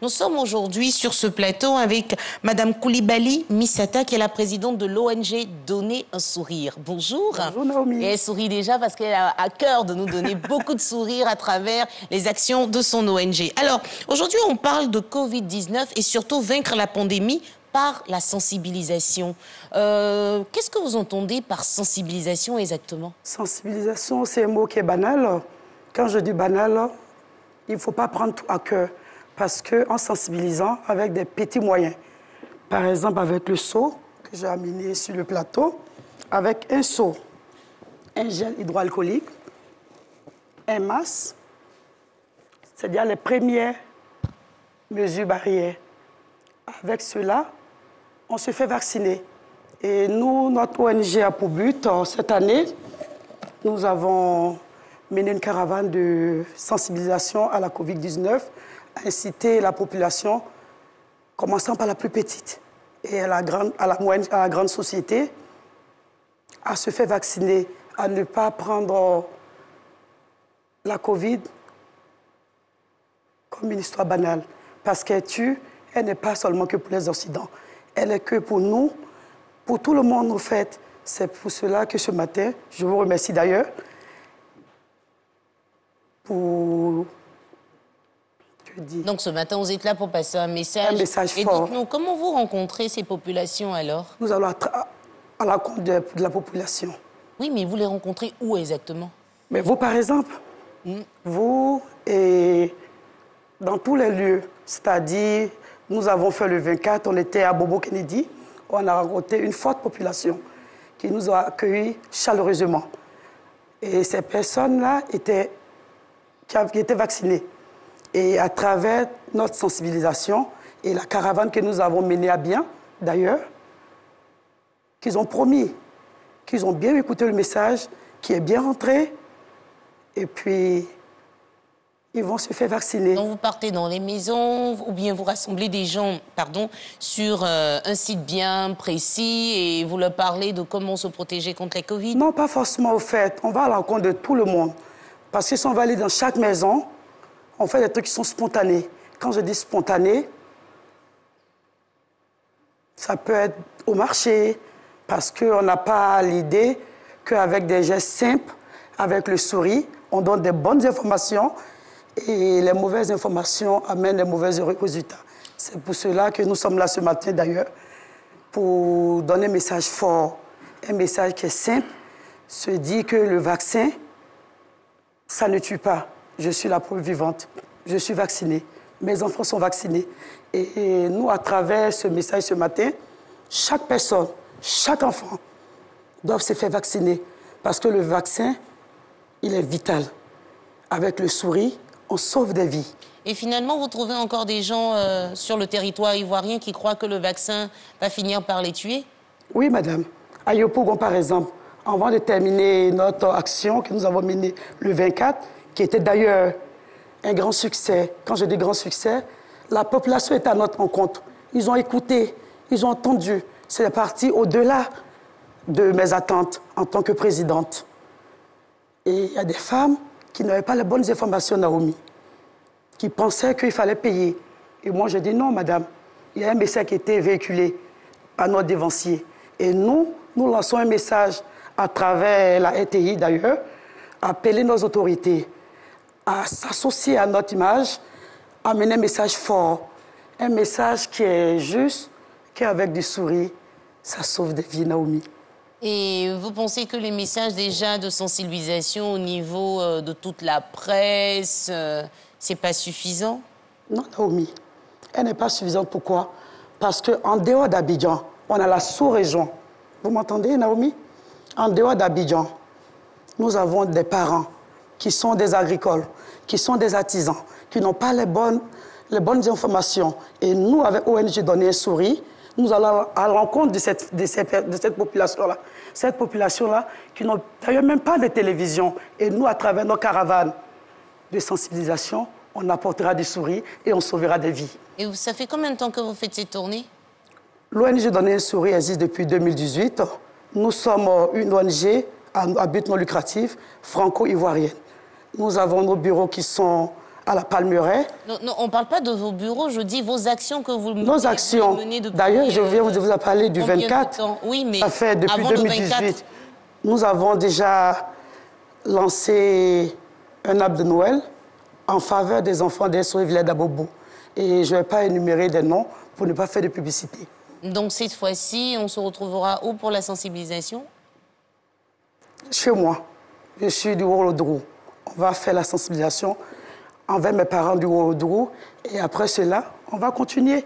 Nous sommes aujourd'hui sur ce plateau avec Madame Coulibaly Missata, qui est la présidente de l'ONG Donner un sourire. Bonjour. Bonjour Naomi. Et elle sourit déjà parce qu'elle a à cœur de nous donner beaucoup de sourires à travers les actions de son ONG. Alors, aujourd'hui, on parle de Covid-19 et surtout vaincre la pandémie par la sensibilisation. Qu'est-ce que vous entendez par sensibilisation exactement? Sensibilisation, c'est un mot qui est banal. Quand je dis banal, il ne faut pas prendre tout à cœur. Parce qu'en sensibilisant avec des petits moyens, par exemple avec le seau que j'ai amené sur le plateau, avec un seau, un gel hydroalcoolique, un masque, c'est-à-dire les premières mesures barrières. Avec cela, on se fait vacciner. Et nous, notre ONG a pour but, cette année, nous avons mené une caravane de sensibilisation à la Covid-19, inciter la population, commençant par la plus petite et à la grande société, à se faire vacciner, à ne pas prendre la Covid comme une histoire banale. Parce qu'elle tue, elle n'est pas seulement que pour les Occidentaux, elle est que pour nous, pour tout le monde en fait. C'est pour cela que ce matin, je vous remercie d'ailleurs, pour... Donc ce matin, vous êtes là pour passer un message. Un message et fort. dites-nous, comment vous rencontrez ces populations alors? Nous allons à la rencontre de la population. Oui, mais vous les rencontrez où exactement? Mais vous, par exemple, vous et dans tous les lieux, c'est-à-dire, nous avons fait le 24, on était à Bobo Kennedy, on a rencontré une forte population qui nous a accueillis chaleureusement. Et ces personnes-là étaient vaccinées. Et à travers notre sensibilisation et la caravane que nous avons menée à bien, d'ailleurs, qu'ils ont promis, qu'ils ont bien écouté le message, qui est bien rentré, et puis ils vont se faire vacciner. Donc vous partez dans les maisons ou bien vous rassemblez des gens, sur un site bien précis et vous leur parlez de comment se protéger contre la Covid? Non, pas forcément au fait. On va à la rencontre de tout le monde. Parce que si on va aller dans chaque maison, on fait des trucs qui sont spontanés. Quand je dis spontané, ça peut être au marché, parce qu'on n'a pas l'idée qu'avec des gestes simples, avec le sourire, on donne des bonnes informations et les mauvaises informations amènent des mauvais résultats. C'est pour cela que nous sommes là ce matin d'ailleurs, pour donner un message fort, un message qui est simple, se dire que le vaccin, ça ne tue pas. Je suis la preuve vivante. Je suis vaccinée. Mes enfants sont vaccinés. Et nous, à travers ce message ce matin, chaque personne, chaque enfant doit se faire vacciner. Parce que le vaccin, il est vital. Avec le sourire, on sauve des vies. Et finalement, vous trouvez encore des gens sur le territoire ivoirien qui croient que le vaccin va finir par les tuer? Oui, madame. À Yopougon, par exemple, avant de terminer notre action que nous avons menée le 24, qui était d'ailleurs un grand succès. Quand je dis grand succès, la population est à notre rencontre. Ils ont écouté, ils ont entendu. C'est parti au-delà de mes attentes en tant que présidente. Et il y a des femmes qui n'avaient pas les bonnes informations, Naomi, qui pensaient qu'il fallait payer. Et moi, je dis non, madame. Il y a un message qui a été véhiculé par notre dévancier. Et nous lançons un message à travers la RTI, d'ailleurs, appeler nos autorités à s'associer à notre image, à amener un message fort, un message qui est juste, qui avec du sourire, ça sauve des vies, Naomi. Et vous pensez que les messages déjà de sensibilisation au niveau de toute la presse, c'est pas suffisant? Non, Naomi, elle n'est pas suffisante. Pourquoi? Parce qu'en dehors d'Abidjan, on a la sous-région. Vous m'entendez, Naomi? En dehors d'Abidjan, nous avons des parents qui sont des agricoles, qui sont des artisans, qui n'ont pas les bonnes informations. Et nous, avec ONG Donner un sourire, nous allons à la rencontre de cette population-là. Cette population-là qui n'ont d'ailleurs même pas de télévision. Et nous, à travers nos caravanes de sensibilisation, on apportera du sourire et on sauvera des vies. Et ça fait combien de temps que vous faites ces tournées? L'ONG Donner un sourire existe depuis 2018. Nous sommes une ONG à but non lucratif franco-ivoirienne. Nous avons nos bureaux qui sont à la Palmeraie. Non, non, on ne parle pas de vos bureaux, je dis vos actions que vous menez. Nos actions. D'ailleurs, je viens vous parler du 24. Oui, mais ça fait depuis avant 2018. Le 24... Nous avons déjà lancé un arbre de Noël en faveur des enfants des Villers d'Abobo. Et je ne vais pas énumérer des noms pour ne pas faire de publicité. Donc cette fois-ci, on se retrouvera où pour la sensibilisation? Chez moi. Je suis du Wolodrou. On va faire la sensibilisation envers mes parents du Wolodrou. Et après cela, on va continuer.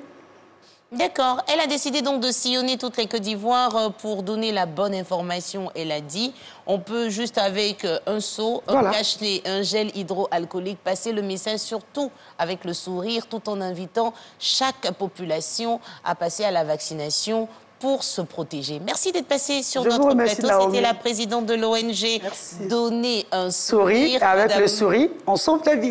D'accord. Elle a décidé donc de sillonner toute la Côte d'Ivoire pour donner la bonne information. Elle a dit, on peut juste avec un seau, un cache-nez, un gel hydroalcoolique, passer le message surtout avec le sourire, tout en invitant chaque population à passer à la vaccination pour se protéger. Merci d'être passé sur notre plateau. C'était la présidente de l'ONG Donner un sourire. Avec le sourire, on sauve la vie.